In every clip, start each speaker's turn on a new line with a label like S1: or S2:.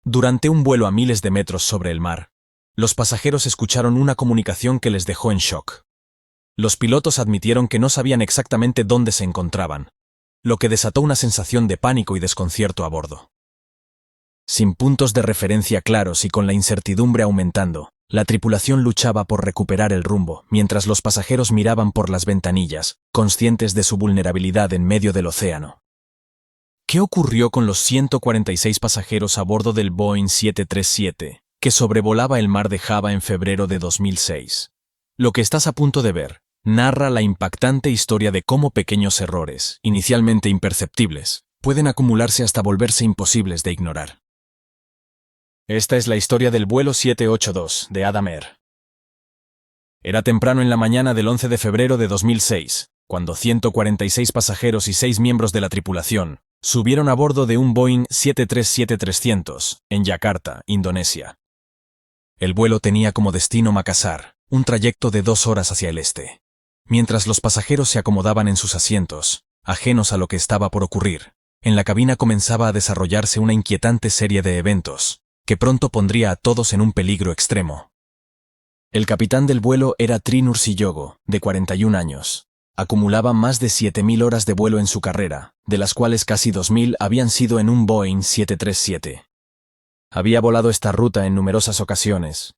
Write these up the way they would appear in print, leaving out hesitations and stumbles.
S1: Durante un vuelo a miles de metros sobre el mar, los pasajeros escucharon una comunicación que les dejó en shock. Los pilotos admitieron que no sabían exactamente dónde se encontraban, lo que desató una sensación de pánico y desconcierto a bordo. Sin puntos de referencia claros y con la incertidumbre aumentando, la tripulación luchaba por recuperar el rumbo, mientras los pasajeros miraban por las ventanillas, conscientes de su vulnerabilidad en medio del océano. ¿Qué ocurrió con los 146 pasajeros a bordo del Boeing 737, que sobrevolaba el mar de Java en febrero de 2006? Lo que estás a punto de ver narra la impactante historia de cómo pequeños errores, inicialmente imperceptibles, pueden acumularse hasta volverse imposibles de ignorar. Esta es la historia del vuelo 782 de Adam Air. Era temprano en la mañana del 11 de febrero de 2006, cuando 146 pasajeros y 6 miembros de la tripulación subieron a bordo de un Boeing 737-300 en Yakarta, Indonesia. El vuelo tenía como destino Makassar, un trayecto de 2 horas hacia el este. Mientras los pasajeros se acomodaban en sus asientos, ajenos a lo que estaba por ocurrir, en la cabina comenzaba a desarrollarse una inquietante serie de eventos, que pronto pondría a todos en un peligro extremo. El capitán del vuelo era Tri Nursiyogo, de 41 años. Acumulaba más de 7.000 horas de vuelo en su carrera, de las cuales casi 2.000 habían sido en un Boeing 737. Había volado esta ruta en numerosas ocasiones,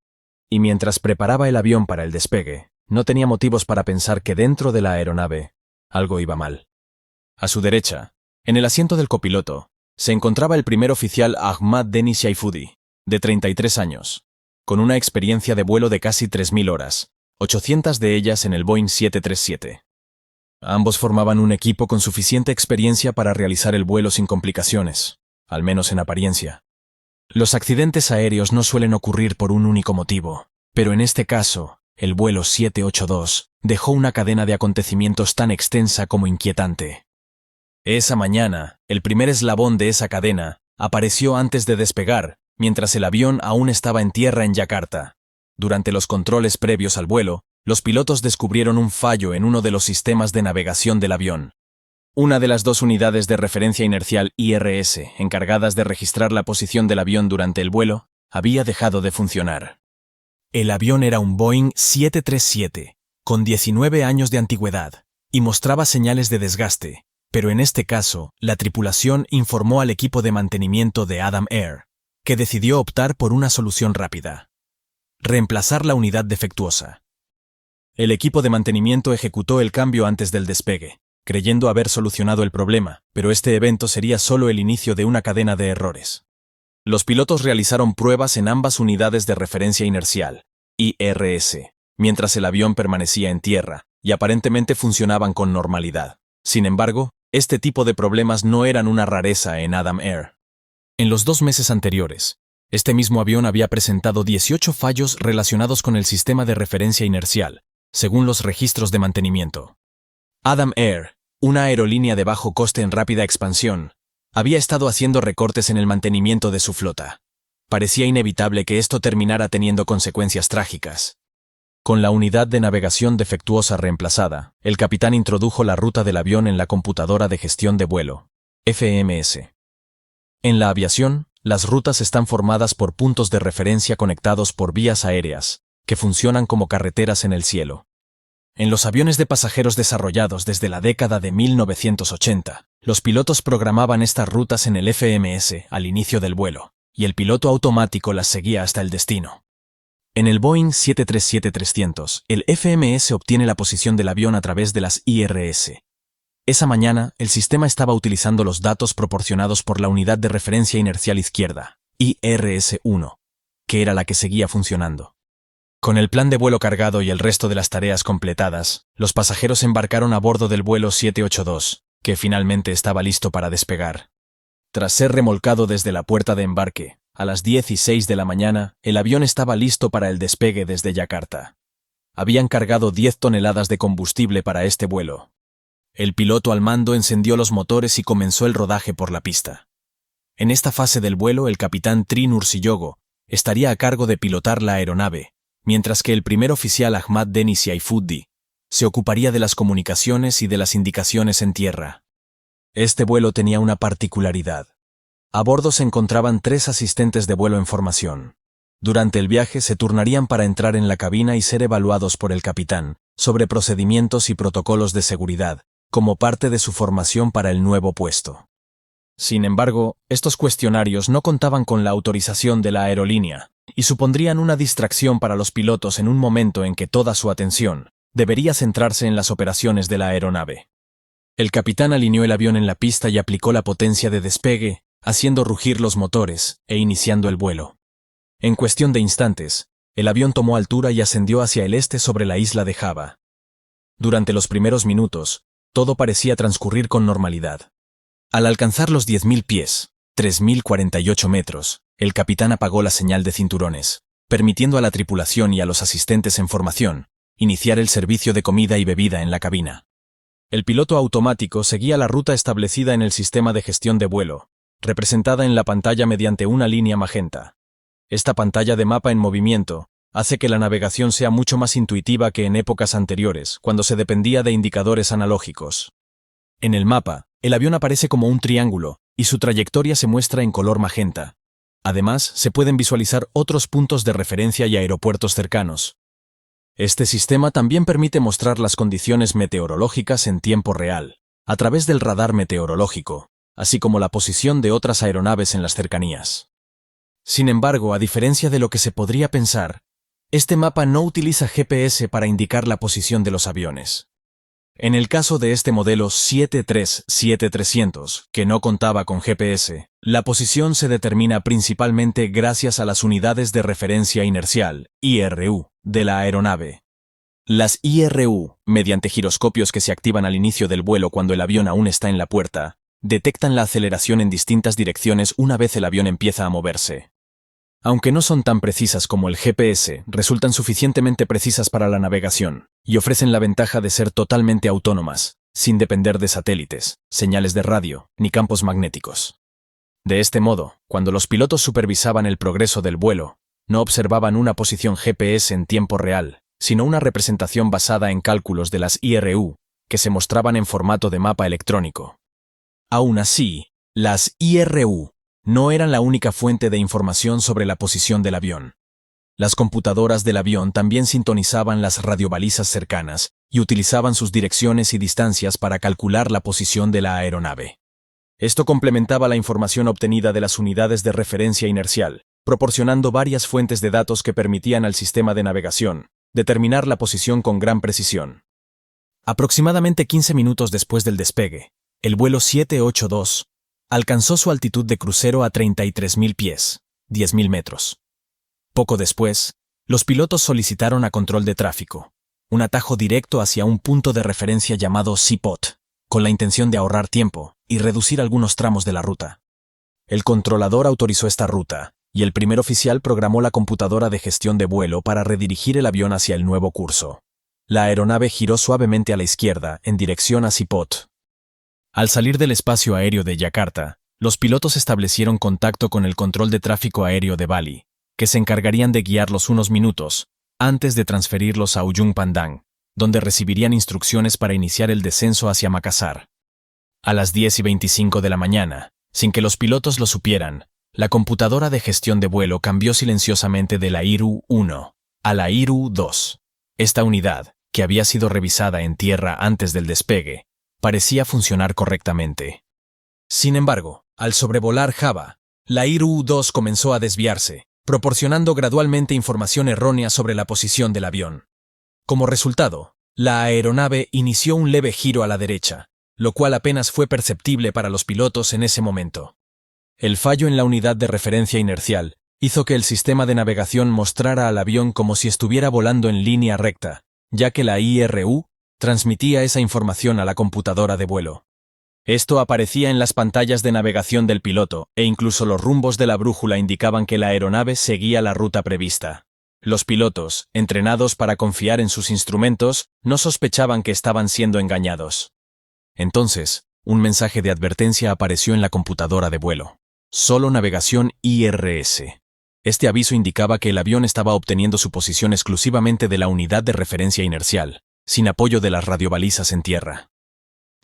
S1: y mientras preparaba el avión para el despegue, no tenía motivos para pensar que dentro de la aeronave algo iba mal. A su derecha, en el asiento del copiloto, se encontraba el primer oficial Ahmad Deniz Saifoudi, de 33 años, con una experiencia de vuelo de casi 3.000 horas, 800 de ellas en el Boeing 737. Ambos formaban un equipo con suficiente experiencia para realizar el vuelo sin complicaciones, al menos en apariencia. Los accidentes aéreos no suelen ocurrir por un único motivo, pero en este caso, el vuelo 782 dejó una cadena de acontecimientos tan extensa como inquietante. Esa mañana, el primer eslabón de esa cadena apareció antes de despegar, mientras el avión aún estaba en tierra en Yakarta. Durante los controles previos al vuelo, los pilotos descubrieron un fallo en uno de los sistemas de navegación del avión. Una de las 2 unidades de referencia inercial IRS, encargadas de registrar la posición del avión durante el vuelo, había dejado de funcionar. El avión era un Boeing 737, con 19 años de antigüedad, y mostraba señales de desgaste, pero en este caso, la tripulación informó al equipo de mantenimiento de Adam Air, que decidió optar por una solución rápida: reemplazar la unidad defectuosa. El equipo de mantenimiento ejecutó el cambio antes del despegue, creyendo haber solucionado el problema, pero este evento sería solo el inicio de una cadena de errores. Los pilotos realizaron pruebas en ambas unidades de referencia inercial, IRS, mientras el avión permanecía en tierra, y aparentemente funcionaban con normalidad. Sin embargo, este tipo de problemas no eran una rareza en Adam Air. En los 2 meses anteriores, este mismo avión había presentado 18 fallos relacionados con el sistema de referencia inercial, según los registros de mantenimiento. Adam Air, una aerolínea de bajo coste en rápida expansión, había estado haciendo recortes en el mantenimiento de su flota. Parecía inevitable que esto terminara teniendo consecuencias trágicas. Con la unidad de navegación defectuosa reemplazada, el capitán introdujo la ruta del avión en la computadora de gestión de vuelo, FMS. En la aviación, las rutas están formadas por puntos de referencia conectados por vías aéreas, que funcionan como carreteras en el cielo. En los aviones de pasajeros desarrollados desde la década de 1980, los pilotos programaban estas rutas en el FMS al inicio del vuelo, y el piloto automático las seguía hasta el destino. En el Boeing 737-300, el FMS obtiene la posición del avión a través de las IRS. Esa mañana, el sistema estaba utilizando los datos proporcionados por la unidad de referencia inercial izquierda, IRS-1, que era la que seguía funcionando. Con el plan de vuelo cargado y el resto de las tareas completadas, los pasajeros embarcaron a bordo del vuelo 782, que finalmente estaba listo para despegar. Tras ser remolcado desde la puerta de embarque, a las 10:06 de la mañana, el avión estaba listo para el despegue desde Yakarta. Habían cargado 10 toneladas de combustible para este vuelo. El piloto al mando encendió los motores y comenzó el rodaje por la pista. En esta fase del vuelo, el capitán Tri Nursiyogo estaría a cargo de pilotar la aeronave, mientras que el primer oficial Ahmad Deniz Saifoudi se ocuparía de las comunicaciones y de las indicaciones en tierra. Este vuelo tenía una particularidad. A bordo se encontraban 3 asistentes de vuelo en formación. Durante el viaje se turnarían para entrar en la cabina y ser evaluados por el capitán sobre procedimientos y protocolos de seguridad, como parte de su formación para el nuevo puesto. Sin embargo, estos cuestionarios no contaban con la autorización de la aerolínea y supondrían una distracción para los pilotos en un momento en que toda su atención debería centrarse en las operaciones de la aeronave. El capitán alineó el avión en la pista y aplicó la potencia de despegue, haciendo rugir los motores e iniciando el vuelo. En cuestión de instantes, el avión tomó altura y ascendió hacia el este sobre la isla de Java. Durante los primeros minutos, todo parecía transcurrir con normalidad. Al alcanzar los 10.000 pies, 3.048 metros, el capitán apagó la señal de cinturones, permitiendo a la tripulación y a los asistentes en formación iniciar el servicio de comida y bebida en la cabina. El piloto automático seguía la ruta establecida en el sistema de gestión de vuelo, representada en la pantalla mediante una línea magenta. Esta pantalla de mapa en movimiento hace que la navegación sea mucho más intuitiva que en épocas anteriores, cuando se dependía de indicadores analógicos. En el mapa, el avión aparece como un triángulo y su trayectoria se muestra en color magenta. Además, se pueden visualizar otros puntos de referencia y aeropuertos cercanos. Este sistema también permite mostrar las condiciones meteorológicas en tiempo real, a través del radar meteorológico, así como la posición de otras aeronaves en las cercanías. Sin embargo, a diferencia de lo que se podría pensar, este mapa no utiliza GPS para indicar la posición de los aviones. En el caso de este modelo 737-300, que no contaba con GPS, la posición se determina principalmente gracias a las unidades de referencia inercial, IRU, de la aeronave. Las IRU, mediante giroscopios que se activan al inicio del vuelo cuando el avión aún está en la puerta, detectan la aceleración en distintas direcciones una vez el avión empieza a moverse. Aunque no son tan precisas como el GPS, resultan suficientemente precisas para la navegación y ofrecen la ventaja de ser totalmente autónomas, sin depender de satélites, señales de radio ni campos magnéticos. De este modo, cuando los pilotos supervisaban el progreso del vuelo, no observaban una posición GPS en tiempo real, sino una representación basada en cálculos de las IRU, que se mostraban en formato de mapa electrónico. Aún así, las IRU no eran la única fuente de información sobre la posición del avión. Las computadoras del avión también sintonizaban las radiobalizas cercanas y utilizaban sus direcciones y distancias para calcular la posición de la aeronave. Esto complementaba la información obtenida de las unidades de referencia inercial, proporcionando varias fuentes de datos que permitían al sistema de navegación determinar la posición con gran precisión. Aproximadamente 15 minutos después del despegue, el vuelo 782 alcanzó su altitud de crucero a 33.000 pies, 10.000 metros. Poco después, los pilotos solicitaron a control de tráfico, un atajo directo hacia un punto de referencia llamado CPOT, con la intención de ahorrar tiempo y reducir algunos tramos de la ruta. El controlador autorizó esta ruta, y el primer oficial programó la computadora de gestión de vuelo para redirigir el avión hacia el nuevo curso. La aeronave giró suavemente a la izquierda en dirección a CPOT. Al salir del espacio aéreo de Yakarta, los pilotos establecieron contacto con el control de tráfico aéreo de Bali, que se encargarían de guiarlos unos minutos antes de transferirlos a Ujung Pandang, donde recibirían instrucciones para iniciar el descenso hacia Makassar. A las 10:25 de la mañana, sin que los pilotos lo supieran, la computadora de gestión de vuelo cambió silenciosamente de la IRU-1 a la IRU-2. Esta unidad, que había sido revisada en tierra antes del despegue, parecía funcionar correctamente. Sin embargo, al sobrevolar Java, la IRU-2 comenzó a desviarse, proporcionando gradualmente información errónea sobre la posición del avión. Como resultado, la aeronave inició un leve giro a la derecha, lo cual apenas fue perceptible para los pilotos en ese momento. El fallo en la unidad de referencia inercial hizo que el sistema de navegación mostrara al avión como si estuviera volando en línea recta, ya que la IRU transmitía esa información a la computadora de vuelo. Esto aparecía en las pantallas de navegación del piloto, e incluso los rumbos de la brújula indicaban que la aeronave seguía la ruta prevista. Los pilotos, entrenados para confiar en sus instrumentos, no sospechaban que estaban siendo engañados. Entonces, un mensaje de advertencia apareció en la computadora de vuelo. Solo navegación IRS. Este aviso indicaba que el avión estaba obteniendo su posición exclusivamente de la unidad de referencia inercial, sin apoyo de las radiobalizas en tierra.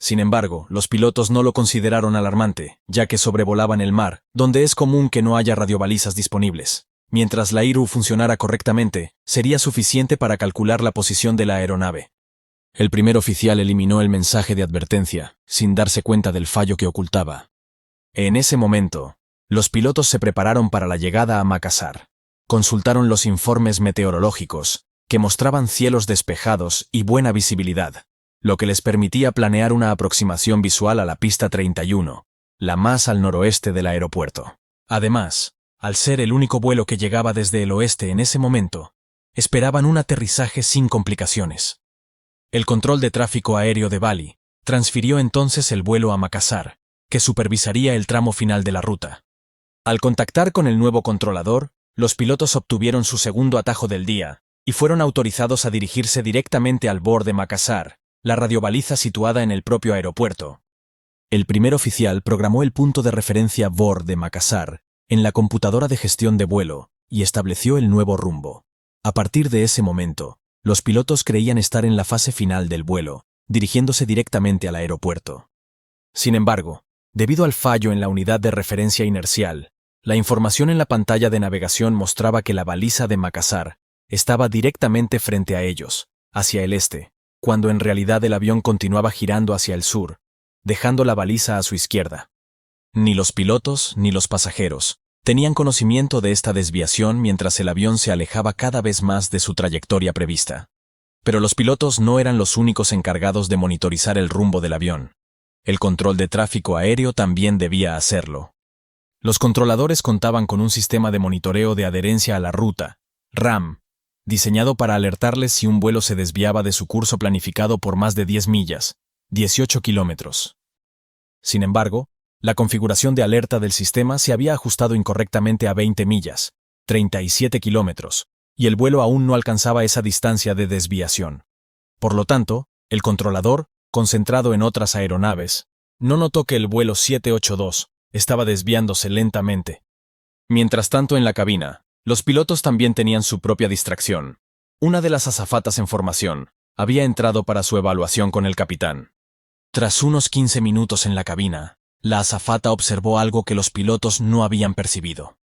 S1: Sin embargo, los pilotos no lo consideraron alarmante, ya que sobrevolaban el mar, donde es común que no haya radiobalizas disponibles. Mientras la IRU funcionara correctamente, sería suficiente para calcular la posición de la aeronave. El primer oficial eliminó el mensaje de advertencia, sin darse cuenta del fallo que ocultaba. En ese momento, los pilotos se prepararon para la llegada a Makassar. Consultaron los informes meteorológicos, que mostraban cielos despejados y buena visibilidad, lo que les permitía planear una aproximación visual a la pista 31, la más al noroeste del aeropuerto. Además, al ser el único vuelo que llegaba desde el oeste en ese momento, esperaban un aterrizaje sin complicaciones. El control de tráfico aéreo de Bali transfirió entonces el vuelo a Makassar, que supervisaría el tramo final de la ruta. Al contactar con el nuevo controlador, los pilotos obtuvieron su segundo atajo del día y fueron autorizados a dirigirse directamente al BOR de Makassar, la radiobaliza situada en el propio aeropuerto. El primer oficial programó el punto de referencia BOR de Makassar en la computadora de gestión de vuelo y estableció el nuevo rumbo. A partir de ese momento, los pilotos creían estar en la fase final del vuelo, dirigiéndose directamente al aeropuerto. Sin embargo, debido al fallo en la unidad de referencia inercial, la información en la pantalla de navegación mostraba que la baliza de Makassar estaba directamente frente a ellos, hacia el este, cuando en realidad el avión continuaba girando hacia el sur, dejando la baliza a su izquierda. Ni los pilotos ni los pasajeros tenían conocimiento de esta desviación mientras el avión se alejaba cada vez más de su trayectoria prevista. Pero los pilotos no eran los únicos encargados de monitorizar el rumbo del avión. El control de tráfico aéreo también debía hacerlo. Los controladores contaban con un sistema de monitoreo de adherencia a la ruta, RAM, diseñado para alertarles si un vuelo se desviaba de su curso planificado por más de 10 millas, 18 kilómetros. Sin embargo, la configuración de alerta del sistema se había ajustado incorrectamente a 20 millas, 37 kilómetros, y el vuelo aún no alcanzaba esa distancia de desviación. Por lo tanto, el controlador, concentrado en otras aeronaves, no notó que el vuelo 782 estaba desviándose lentamente. Mientras tanto, en la cabina, los pilotos también tenían su propia distracción. Una de las azafatas en formación había entrado para su evaluación con el capitán. Tras unos 15 minutos en la cabina, la azafata observó algo que los pilotos no habían percibido.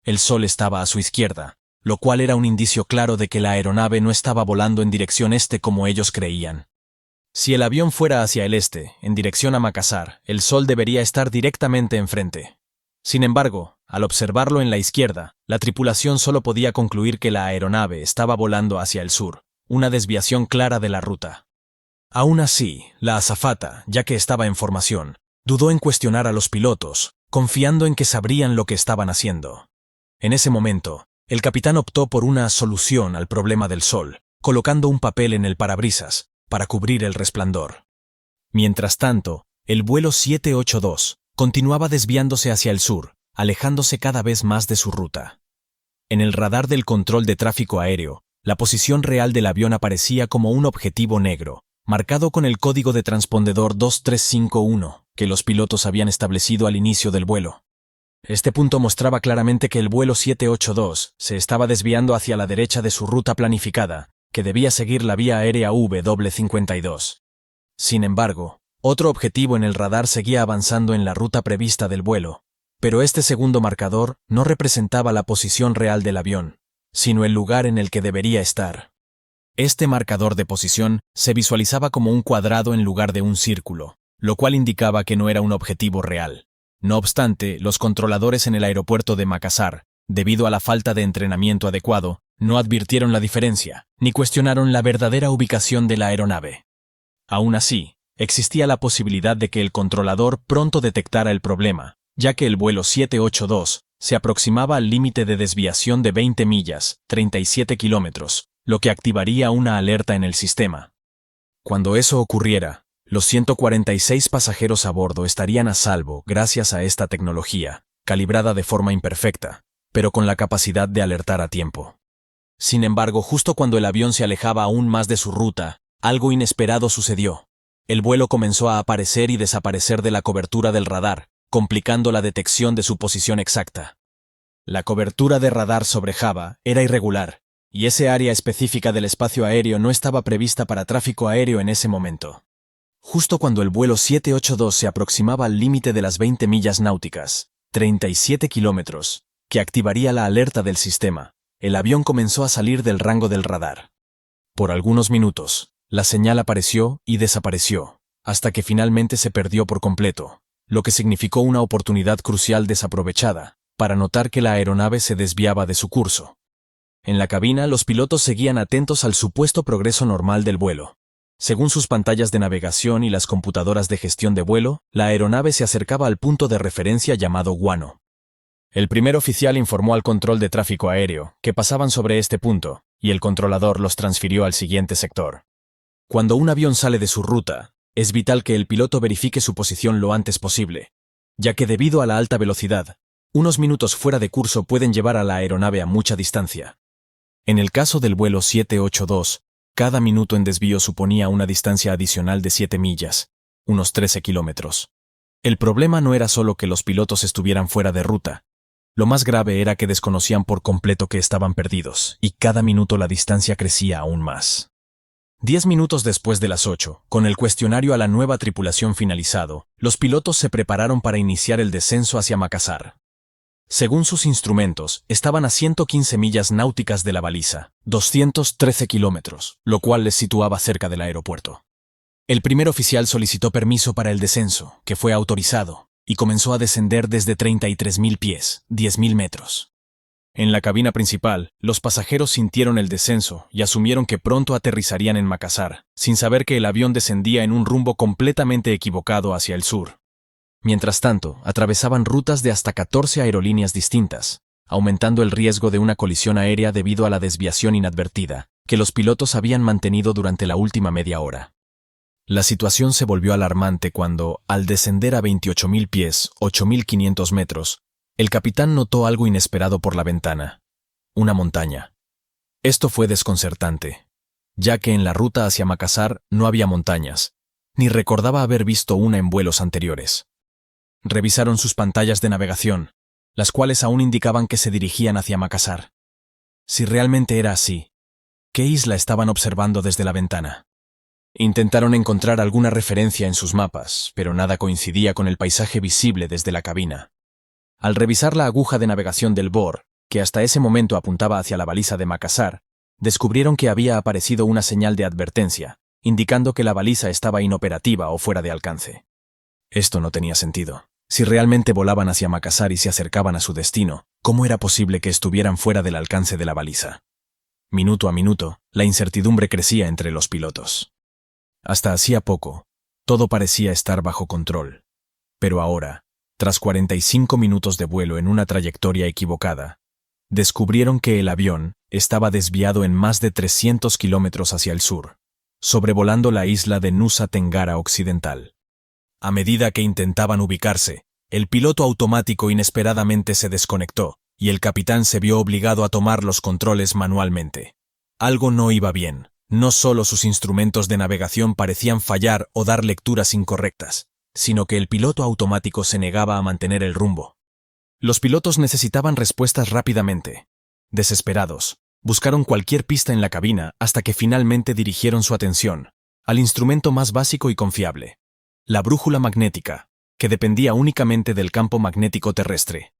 S1: El sol estaba a su izquierda, lo cual era un indicio claro de que la aeronave no estaba volando en dirección este como ellos creían. Si el avión fuera hacia el este, en dirección a Makassar, el sol debería estar directamente enfrente. Sin embargo, al observarlo en la izquierda, la tripulación solo podía concluir que la aeronave estaba volando hacia el sur, una desviación clara de la ruta. Aún así, la azafata, ya que estaba en formación, dudó en cuestionar a los pilotos, confiando en que sabrían lo que estaban haciendo. En ese momento, el capitán optó por una solución al problema del sol, colocando un papel en el parabrisas para cubrir el resplandor. Mientras tanto, el vuelo 782 continuaba desviándose hacia el sur, alejándose cada vez más de su ruta. En el radar del control de tráfico aéreo, la posición real del avión aparecía como un objetivo negro, marcado con el código de transpondedor 2351 que los pilotos habían establecido al inicio del vuelo. Este punto mostraba claramente que el vuelo 782 se estaba desviando hacia la derecha de su ruta planificada, que debía seguir la vía aérea W52. Sin embargo, otro objetivo en el radar seguía avanzando en la ruta prevista del vuelo, pero este segundo marcador no representaba la posición real del avión, sino el lugar en el que debería estar. Este marcador de posición se visualizaba como un cuadrado en lugar de un círculo, lo cual indicaba que no era un objetivo real. No obstante, los controladores en el aeropuerto de Makassar, debido a la falta de entrenamiento adecuado, no advirtieron la diferencia, ni cuestionaron la verdadera ubicación de la aeronave. Aún así, existía la posibilidad de que el controlador pronto detectara el problema, ya que el vuelo 782 se aproximaba al límite de desviación de 20 millas, 37 kilómetros, lo que activaría una alerta en el sistema. Cuando eso ocurriera, los 146 pasajeros a bordo estarían a salvo gracias a esta tecnología, calibrada de forma imperfecta, pero con la capacidad de alertar a tiempo. Sin embargo, justo cuando el avión se alejaba aún más de su ruta, algo inesperado sucedió. El vuelo comenzó a aparecer y desaparecer de la cobertura del radar, complicando la detección de su posición exacta. La cobertura de radar sobre Java era irregular, y ese área específica del espacio aéreo no estaba prevista para tráfico aéreo en ese momento. Justo cuando el vuelo 782 se aproximaba al límite de las 20 millas náuticas, 37 kilómetros, que activaría la alerta del sistema, el avión comenzó a salir del rango del radar. Por algunos minutos, la señal apareció y desapareció, hasta que finalmente se perdió por completo, lo que significó una oportunidad crucial desaprovechada, para notar que la aeronave se desviaba de su curso. En la cabina, los pilotos seguían atentos al supuesto progreso normal del vuelo. Según sus pantallas de navegación y las computadoras de gestión de vuelo, la aeronave se acercaba al punto de referencia llamado Guano. El primer oficial informó al control de tráfico aéreo que pasaban sobre este punto, y el controlador los transfirió al siguiente sector. Cuando un avión sale de su ruta, es vital que el piloto verifique su posición lo antes posible, ya que debido a la alta velocidad, unos minutos fuera de curso pueden llevar a la aeronave a mucha distancia. En el caso del vuelo 782, cada minuto en desvío suponía una distancia adicional de 7 millas, unos 13 kilómetros. El problema no era solo que los pilotos estuvieran fuera de ruta. Lo más grave era que desconocían por completo que estaban perdidos, y cada minuto la distancia crecía aún más. 10 minutos después de las 8, con el cuestionario a la nueva tripulación finalizado, los pilotos se prepararon para iniciar el descenso hacia Makassar. Según sus instrumentos, estaban a 115 millas náuticas de la baliza, 213 kilómetros, lo cual les situaba cerca del aeropuerto. El primer oficial solicitó permiso para el descenso, que fue autorizado, y comenzó a descender desde 33.000 pies, 10.000 metros. En la cabina principal, los pasajeros sintieron el descenso y asumieron que pronto aterrizarían en Makassar, sin saber que el avión descendía en un rumbo completamente equivocado hacia el sur. Mientras tanto, atravesaban rutas de hasta 14 aerolíneas distintas, aumentando el riesgo de una colisión aérea debido a la desviación inadvertida que los pilotos habían mantenido durante la última media hora. La situación se volvió alarmante cuando, al descender a 28.000 pies, 8.500 metros, el capitán notó algo inesperado por la ventana: una montaña. Esto fue desconcertante, ya que en la ruta hacia Makassar no había montañas, ni recordaba haber visto una en vuelos anteriores. Revisaron sus pantallas de navegación, las cuales aún indicaban que se dirigían hacia Makassar. Si realmente era así, ¿qué isla estaban observando desde la ventana? Intentaron encontrar alguna referencia en sus mapas, pero nada coincidía con el paisaje visible desde la cabina. Al revisar la aguja de navegación del BOR, que hasta ese momento apuntaba hacia la baliza de Makassar, descubrieron que había aparecido una señal de advertencia, indicando que la baliza estaba inoperativa o fuera de alcance. Esto no tenía sentido. Si realmente volaban hacia Makassar y se acercaban a su destino, ¿cómo era posible que estuvieran fuera del alcance de la baliza? Minuto a minuto, la incertidumbre crecía entre los pilotos. Hasta hacía poco, todo parecía estar bajo control. Pero ahora, tras 45 minutos de vuelo en una trayectoria equivocada, descubrieron que el avión estaba desviado en más de 300 kilómetros hacia el sur, sobrevolando la isla de Nusa Tenggara Occidental. A medida que intentaban ubicarse, el piloto automático inesperadamente se desconectó y el capitán se vio obligado a tomar los controles manualmente. Algo no iba bien. No solo sus instrumentos de navegación parecían fallar o dar lecturas incorrectas, sino que el piloto automático se negaba a mantener el rumbo. Los pilotos necesitaban respuestas rápidamente. Desesperados, buscaron cualquier pista en la cabina hasta que finalmente dirigieron su atención al instrumento más básico y confiable: la brújula magnética, que dependía únicamente del campo magnético terrestre.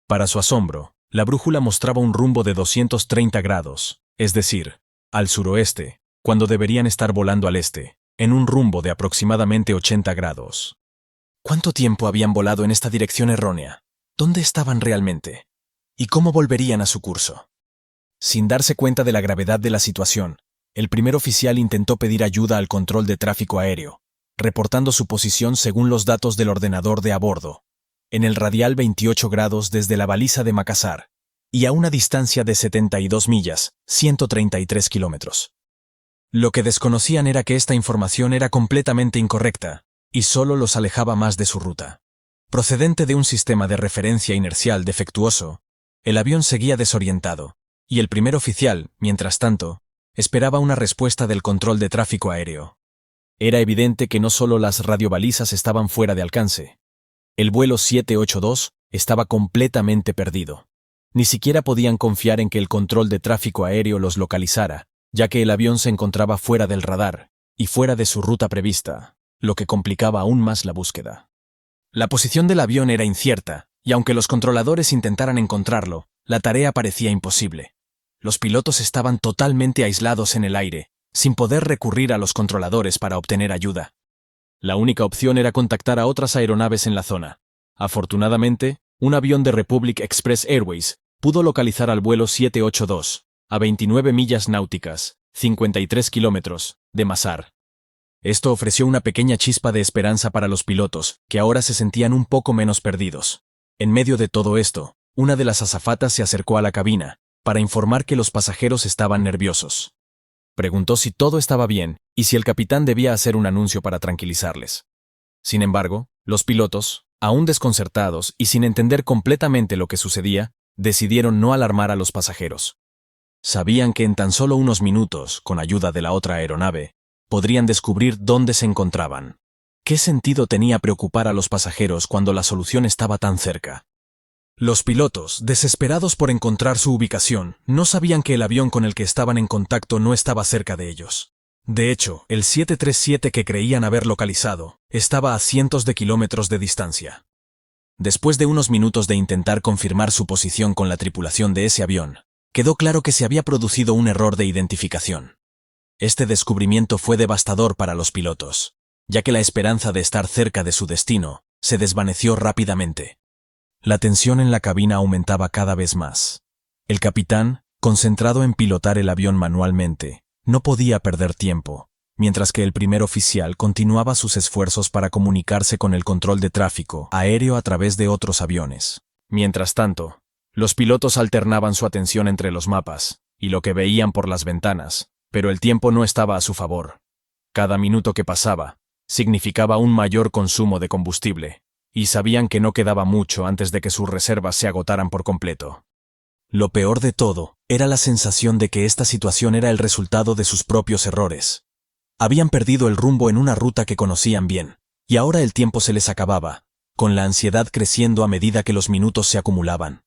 S1: Para su asombro, la brújula mostraba un rumbo de 230 grados, es decir, al suroeste, cuando deberían estar volando al este, en un rumbo de aproximadamente 80 grados. ¿Cuánto tiempo habían volado en esta dirección errónea? ¿Dónde estaban realmente? ¿Y cómo volverían a su curso? Sin darse cuenta de la gravedad de la situación, el primer oficial intentó pedir ayuda al control de tráfico aéreo, reportando su posición según los datos del ordenador de a bordo, en el radial 28 grados desde la baliza de Makassar, y a una distancia de 72 millas, 133 kilómetros. Lo que desconocían era que esta información era completamente incorrecta, y solo los alejaba más de su ruta. Procedente de un sistema de referencia inercial defectuoso, el avión seguía desorientado, y el primer oficial, mientras tanto, esperaba una respuesta del control de tráfico aéreo. Era evidente que no solo las radiobalizas estaban fuera de alcance. El vuelo 782 estaba completamente perdido. Ni siquiera podían confiar en que el control de tráfico aéreo los localizara, ya que el avión se encontraba fuera del radar y fuera de su ruta prevista, lo que complicaba aún más la búsqueda. La posición del avión era incierta, y aunque los controladores intentaran encontrarlo, la tarea parecía imposible. Los pilotos estaban totalmente aislados en el aire, sin poder recurrir a los controladores para obtener ayuda. La única opción era contactar a otras aeronaves en la zona. Afortunadamente, un avión de Republic Express Airways pudo localizar al vuelo 782, a 29 millas náuticas, 53 kilómetros, de Masar. Esto ofreció una pequeña chispa de esperanza para los pilotos, que ahora se sentían un poco menos perdidos. En medio de todo esto, una de las azafatas se acercó a la cabina, para informar que los pasajeros estaban nerviosos. Preguntó si todo estaba bien y si el capitán debía hacer un anuncio para tranquilizarles. Sin embargo, los pilotos, aún desconcertados y sin entender completamente lo que sucedía, decidieron no alarmar a los pasajeros. Sabían que en tan solo unos minutos, con ayuda de la otra aeronave, podrían descubrir dónde se encontraban. ¿Qué sentido tenía preocupar a los pasajeros cuando la solución estaba tan cerca? Los pilotos, desesperados por encontrar su ubicación, no sabían que el avión con el que estaban en contacto no estaba cerca de ellos. De hecho, el 737 que creían haber localizado estaba a cientos de kilómetros de distancia. Después de unos minutos de intentar confirmar su posición con la tripulación de ese avión, quedó claro que se había producido un error de identificación. Este descubrimiento fue devastador para los pilotos, ya que la esperanza de estar cerca de su destino se desvaneció rápidamente. La tensión en la cabina aumentaba cada vez más. El capitán, concentrado en pilotar el avión manualmente, no podía perder tiempo, mientras que el primer oficial continuaba sus esfuerzos para comunicarse con el control de tráfico aéreo a través de otros aviones. Mientras tanto, los pilotos alternaban su atención entre los mapas y lo que veían por las ventanas, pero el tiempo no estaba a su favor. Cada minuto que pasaba significaba un mayor consumo de combustible, y sabían que no quedaba mucho antes de que sus reservas se agotaran por completo. Lo peor de todo era la sensación de que esta situación era el resultado de sus propios errores. Habían perdido el rumbo en una ruta que conocían bien, y ahora el tiempo se les acababa, con la ansiedad creciendo a medida que los minutos se acumulaban.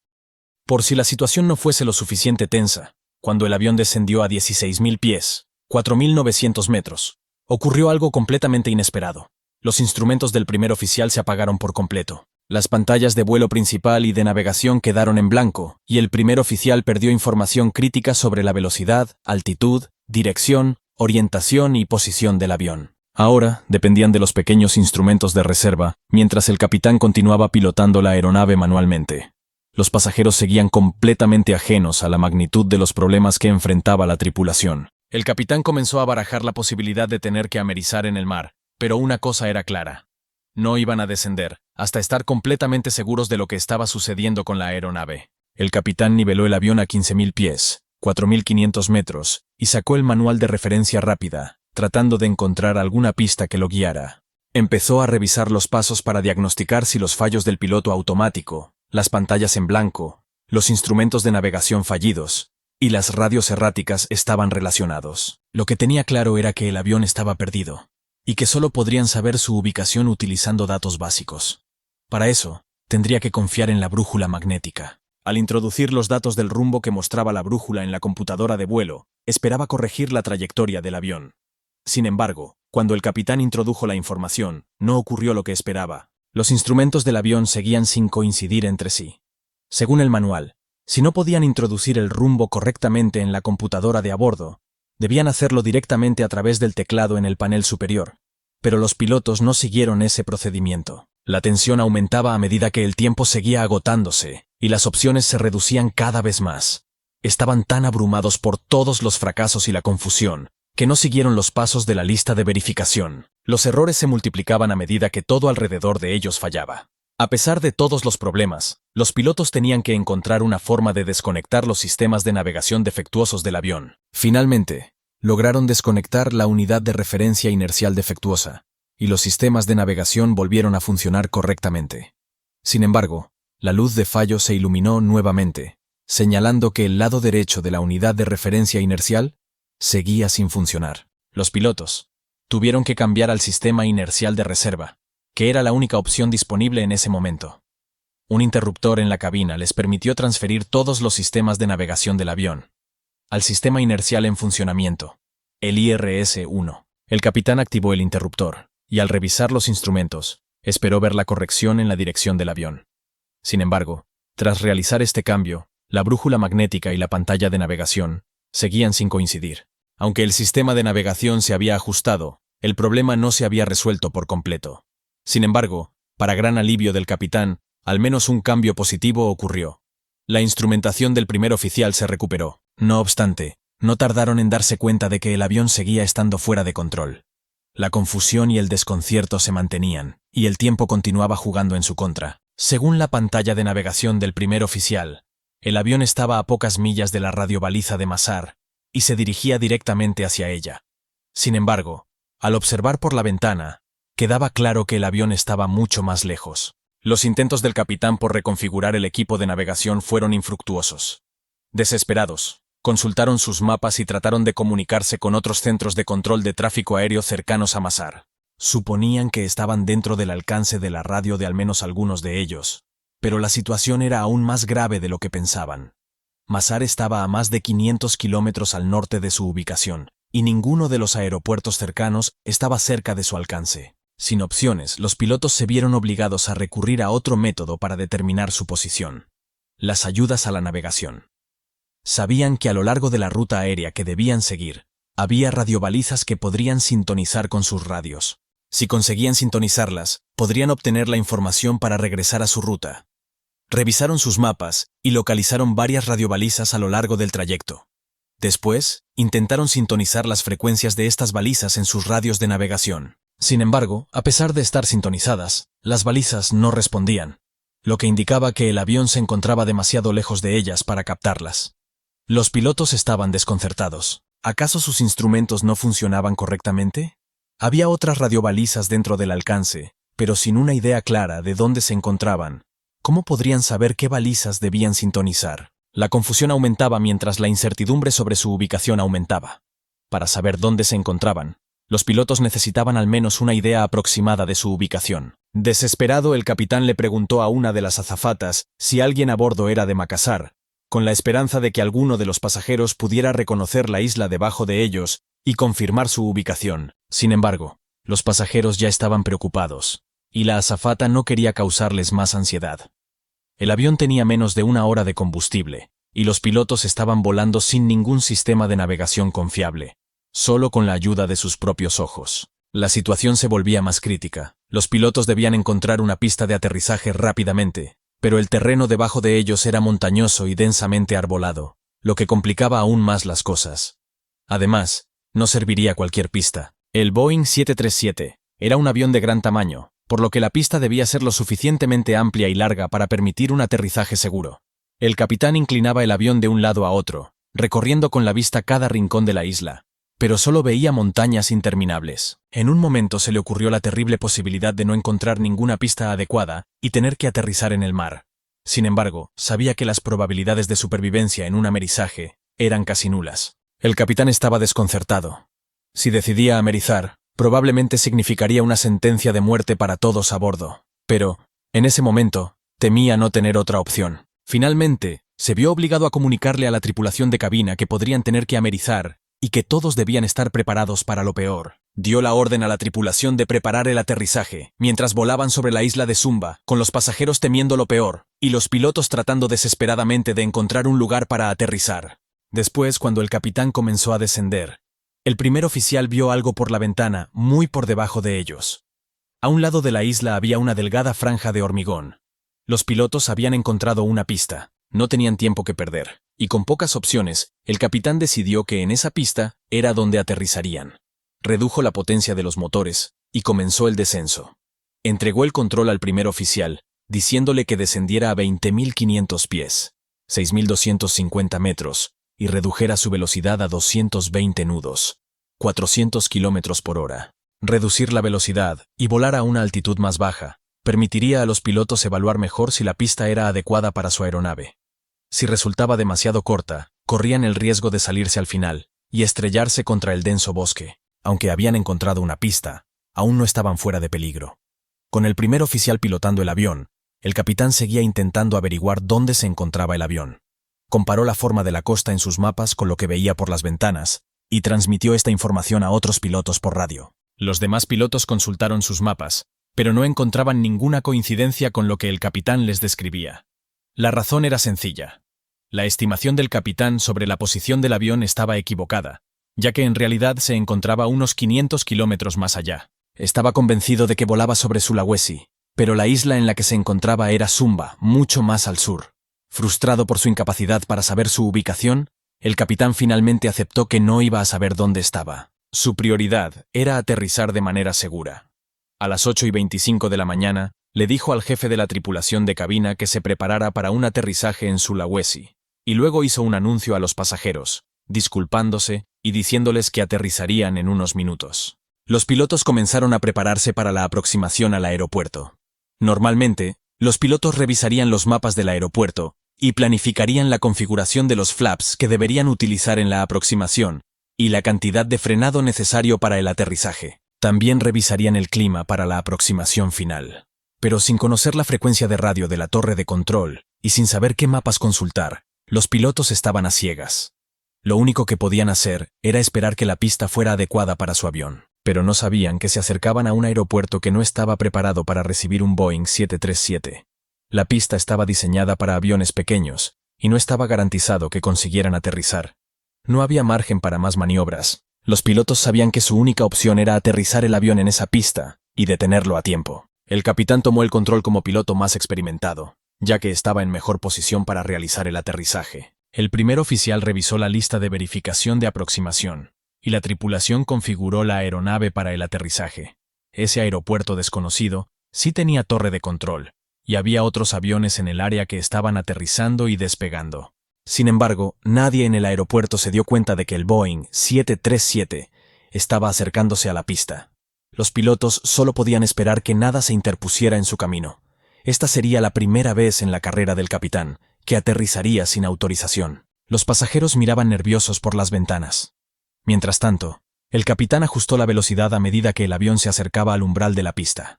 S1: Por si la situación no fuese lo suficiente tensa, cuando el avión descendió a 16.000 pies, 4.900 metros, ocurrió algo completamente inesperado. Los instrumentos del primer oficial se apagaron por completo. Las pantallas de vuelo principal y de navegación quedaron en blanco, y el primer oficial perdió información crítica sobre la velocidad, altitud, dirección, orientación y posición del avión. Ahora dependían de los pequeños instrumentos de reserva, mientras el capitán continuaba pilotando la aeronave manualmente. Los pasajeros seguían completamente ajenos a la magnitud de los problemas que enfrentaba la tripulación. El capitán comenzó a barajar la posibilidad de tener que amerizar en el mar, pero una cosa era clara. No iban a descender, hasta estar completamente seguros de lo que estaba sucediendo con la aeronave. El capitán niveló el avión a 15.000 pies, 4.500 metros, y sacó el manual de referencia rápida, tratando de encontrar alguna pista que lo guiara. Empezó a revisar los pasos para diagnosticar si los fallos del piloto automático, las pantallas en blanco, los instrumentos de navegación fallidos y las radios erráticas estaban relacionados. Lo que tenía claro era que el avión estaba perdido, y que solo podrían saber su ubicación utilizando datos básicos. Para eso, tendría que confiar en la brújula magnética. Al introducir los datos del rumbo que mostraba la brújula en la computadora de vuelo, esperaba corregir la trayectoria del avión. Sin embargo, cuando el capitán introdujo la información, no ocurrió lo que esperaba. Los instrumentos del avión seguían sin coincidir entre sí. Según el manual, si no podían introducir el rumbo correctamente en la computadora de a bordo, debían hacerlo directamente a través del teclado en el panel superior. Pero los pilotos no siguieron ese procedimiento. La tensión aumentaba a medida que el tiempo seguía agotándose, y las opciones se reducían cada vez más. Estaban tan abrumados por todos los fracasos y la confusión, que no siguieron los pasos de la lista de verificación. Los errores se multiplicaban a medida que todo alrededor de ellos fallaba. A pesar de todos los problemas, los pilotos tenían que encontrar una forma de desconectar los sistemas de navegación defectuosos del avión. Finalmente, lograron desconectar la unidad de referencia inercial defectuosa, y los sistemas de navegación volvieron a funcionar correctamente. Sin embargo, la luz de fallo se iluminó nuevamente, señalando que el lado derecho de la unidad de referencia inercial seguía sin funcionar. Los pilotos tuvieron que cambiar al sistema inercial de reserva, que era la única opción disponible en ese momento. Un interruptor en la cabina les permitió transferir todos los sistemas de navegación del avión al sistema inercial en funcionamiento, el IRS-1. El capitán activó el interruptor, y al revisar los instrumentos, esperó ver la corrección en la dirección del avión. Sin embargo, tras realizar este cambio, la brújula magnética y la pantalla de navegación seguían sin coincidir. Aunque el sistema de navegación se había ajustado, el problema no se había resuelto por completo. Sin embargo, para gran alivio del capitán, al menos un cambio positivo ocurrió. La instrumentación del primer oficial se recuperó. No obstante, no tardaron en darse cuenta de que el avión seguía estando fuera de control. La confusión y el desconcierto se mantenían, y el tiempo continuaba jugando en su contra. Según la pantalla de navegación del primer oficial, el avión estaba a pocas millas de la radiobaliza de Mazar, y se dirigía directamente hacia ella. Sin embargo, al observar por la ventana, quedaba claro que el avión estaba mucho más lejos. Los intentos del capitán por reconfigurar el equipo de navegación fueron infructuosos. Desesperados, consultaron sus mapas y trataron de comunicarse con otros centros de control de tráfico aéreo cercanos a Mazar. Suponían que estaban dentro del alcance de la radio de al menos algunos de ellos, pero la situación era aún más grave de lo que pensaban. Mazar estaba a más de 500 kilómetros al norte de su ubicación, y ninguno de los aeropuertos cercanos estaba cerca de su alcance. Sin opciones, los pilotos se vieron obligados a recurrir a otro método para determinar su posición: las ayudas a la navegación. Sabían que a lo largo de la ruta aérea que debían seguir, había radiobalizas que podrían sintonizar con sus radios. Si conseguían sintonizarlas, podrían obtener la información para regresar a su ruta. Revisaron sus mapas y localizaron varias radiobalizas a lo largo del trayecto. Después, intentaron sintonizar las frecuencias de estas balizas en sus radios de navegación. Sin embargo, a pesar de estar sintonizadas, las balizas no respondían, lo que indicaba que el avión se encontraba demasiado lejos de ellas para captarlas. Los pilotos estaban desconcertados. ¿Acaso sus instrumentos no funcionaban correctamente? Había otras radiobalizas dentro del alcance, pero sin una idea clara de dónde se encontraban. ¿Cómo podrían saber qué balizas debían sintonizar? La confusión aumentaba mientras la incertidumbre sobre su ubicación aumentaba. Para saber dónde se encontraban, los pilotos necesitaban al menos una idea aproximada de su ubicación. Desesperado, el capitán le preguntó a una de las azafatas si alguien a bordo era de Makassar, con la esperanza de que alguno de los pasajeros pudiera reconocer la isla debajo de ellos y confirmar su ubicación. Sin embargo, los pasajeros ya estaban preocupados, y la azafata no quería causarles más ansiedad. El avión tenía menos de una hora de combustible, y los pilotos estaban volando sin ningún sistema de navegación confiable, solo con la ayuda de sus propios ojos. La situación se volvía más crítica. Los pilotos debían encontrar una pista de aterrizaje rápidamente, pero el terreno debajo de ellos era montañoso y densamente arbolado, lo que complicaba aún más las cosas. Además, no serviría cualquier pista. El Boeing 737 era un avión de gran tamaño, por lo que la pista debía ser lo suficientemente amplia y larga para permitir un aterrizaje seguro. El capitán inclinaba el avión de un lado a otro, recorriendo con la vista cada rincón de la isla, pero solo veía montañas interminables. En un momento se le ocurrió la terrible posibilidad de no encontrar ninguna pista adecuada y tener que aterrizar en el mar. Sin embargo, sabía que las probabilidades de supervivencia en un amerizaje eran casi nulas. El capitán estaba desconcertado. Si decidía amerizar, probablemente significaría una sentencia de muerte para todos a bordo. Pero, en ese momento, temía no tener otra opción. Finalmente, se vio obligado a comunicarle a la tripulación de cabina que podrían tener que amerizar y que todos debían estar preparados para lo peor. Dio la orden a la tripulación de preparar el aterrizaje, mientras volaban sobre la isla de Sumba, con los pasajeros temiendo lo peor, y los pilotos tratando desesperadamente de encontrar un lugar para aterrizar. Después, cuando el capitán comenzó a descender, el primer oficial vio algo por la ventana, muy por debajo de ellos. A un lado de la isla había una delgada franja de hormigón. Los pilotos habían encontrado una pista. No tenían tiempo que perder, y con pocas opciones, el capitán decidió que en esa pista era donde aterrizarían. Redujo la potencia de los motores y comenzó el descenso. Entregó el control al primer oficial, diciéndole que descendiera a 20.500 pies, 6.250 metros, y redujera su velocidad a 220 nudos, 400 kilómetros por hora. Reducir la velocidad y volar a una altitud más baja permitiría a los pilotos evaluar mejor si la pista era adecuada para su aeronave. Si resultaba demasiado corta, corrían el riesgo de salirse al final y estrellarse contra el denso bosque. Aunque habían encontrado una pista, aún no estaban fuera de peligro. Con el primer oficial pilotando el avión, el capitán seguía intentando averiguar dónde se encontraba el avión. Comparó la forma de la costa en sus mapas con lo que veía por las ventanas y transmitió esta información a otros pilotos por radio. Los demás pilotos consultaron sus mapas, pero no encontraban ninguna coincidencia con lo que el capitán les describía. La razón era sencilla. La estimación del capitán sobre la posición del avión estaba equivocada, ya que en realidad se encontraba unos 500 kilómetros más allá. Estaba convencido de que volaba sobre Sulawesi, pero la isla en la que se encontraba era Sumba, mucho más al sur. Frustrado por su incapacidad para saber su ubicación, el capitán finalmente aceptó que no iba a saber dónde estaba. Su prioridad era aterrizar de manera segura. A las 8:25 de la mañana, le dijo al jefe de la tripulación de cabina que se preparara para un aterrizaje en Sulawesi, y luego hizo un anuncio a los pasajeros, disculpándose y diciéndoles que aterrizarían en unos minutos. Los pilotos comenzaron a prepararse para la aproximación al aeropuerto. Normalmente, los pilotos revisarían los mapas del aeropuerto y planificarían la configuración de los flaps que deberían utilizar en la aproximación y la cantidad de frenado necesario para el aterrizaje. También revisarían el clima para la aproximación final. Pero sin conocer la frecuencia de radio de la torre de control y sin saber qué mapas consultar, los pilotos estaban a ciegas. Lo único que podían hacer era esperar que la pista fuera adecuada para su avión, pero no sabían que se acercaban a un aeropuerto que no estaba preparado para recibir un Boeing 737. La pista estaba diseñada para aviones pequeños y no estaba garantizado que consiguieran aterrizar. No había margen para más maniobras. Los pilotos sabían que su única opción era aterrizar el avión en esa pista y detenerlo a tiempo. El capitán tomó el control como piloto más experimentado, ya que estaba en mejor posición para realizar el aterrizaje. El primer oficial revisó la lista de verificación de aproximación, y la tripulación configuró la aeronave para el aterrizaje. Ese aeropuerto desconocido sí tenía torre de control, y había otros aviones en el área que estaban aterrizando y despegando. Sin embargo, nadie en el aeropuerto se dio cuenta de que el Boeing 737 estaba acercándose a la pista. Los pilotos solo podían esperar que nada se interpusiera en su camino. Esta sería la primera vez en la carrera del capitán que aterrizaría sin autorización. Los pasajeros miraban nerviosos por las ventanas. Mientras tanto, el capitán ajustó la velocidad a medida que el avión se acercaba al umbral de la pista.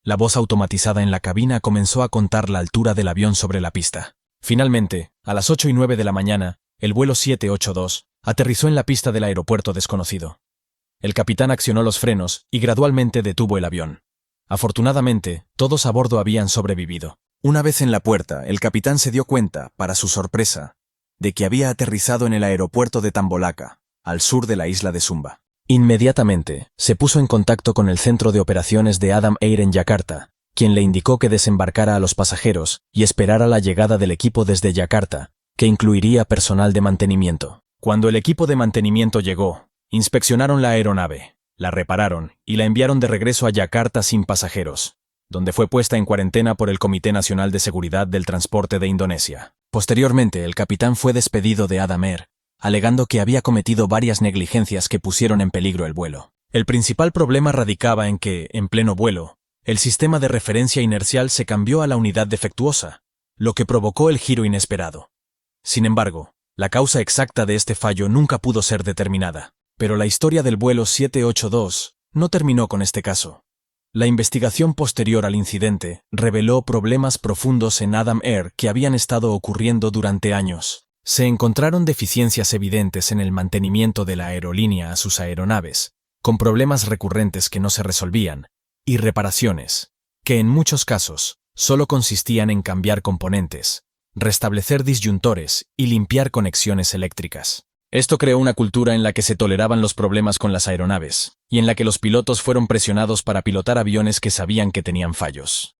S1: La voz automatizada en la cabina comenzó a contar la altura del avión sobre la pista. Finalmente, a las 8:09 de la mañana, el vuelo 782 aterrizó en la pista del aeropuerto desconocido. El capitán accionó los frenos y gradualmente detuvo el avión. Afortunadamente, todos a bordo habían sobrevivido. Una vez en la puerta, el capitán se dio cuenta, para su sorpresa, de que había aterrizado en el aeropuerto de Tambolaka, al sur de la isla de Sumba. Inmediatamente, se puso en contacto con el centro de operaciones de Adam Air en Yakarta, quien le indicó que desembarcara a los pasajeros y esperara la llegada del equipo desde Yakarta, que incluiría personal de mantenimiento. Cuando el equipo de mantenimiento llegó, inspeccionaron la aeronave, la repararon y la enviaron de regreso a Yakarta sin pasajeros, donde fue puesta en cuarentena por el Comité Nacional de Seguridad del Transporte de Indonesia. Posteriormente, el capitán fue despedido de Adam Air, alegando que había cometido varias negligencias que pusieron en peligro el vuelo. El principal problema radicaba en que, en pleno vuelo, el sistema de referencia inercial se cambió a la unidad defectuosa, lo que provocó el giro inesperado. Sin embargo, la causa exacta de este fallo nunca pudo ser determinada, pero la historia del vuelo 782 no terminó con este caso. La investigación posterior al incidente reveló problemas profundos en Adam Air que habían estado ocurriendo durante años. Se encontraron deficiencias evidentes en el mantenimiento de la aerolínea a sus aeronaves, con problemas recurrentes que no se resolvían, y reparaciones, que en muchos casos solo consistían en cambiar componentes, restablecer disyuntores y limpiar conexiones eléctricas. Esto creó una cultura en la que se toleraban los problemas con las aeronaves, y en la que los pilotos fueron presionados para pilotar aviones que sabían que tenían fallos.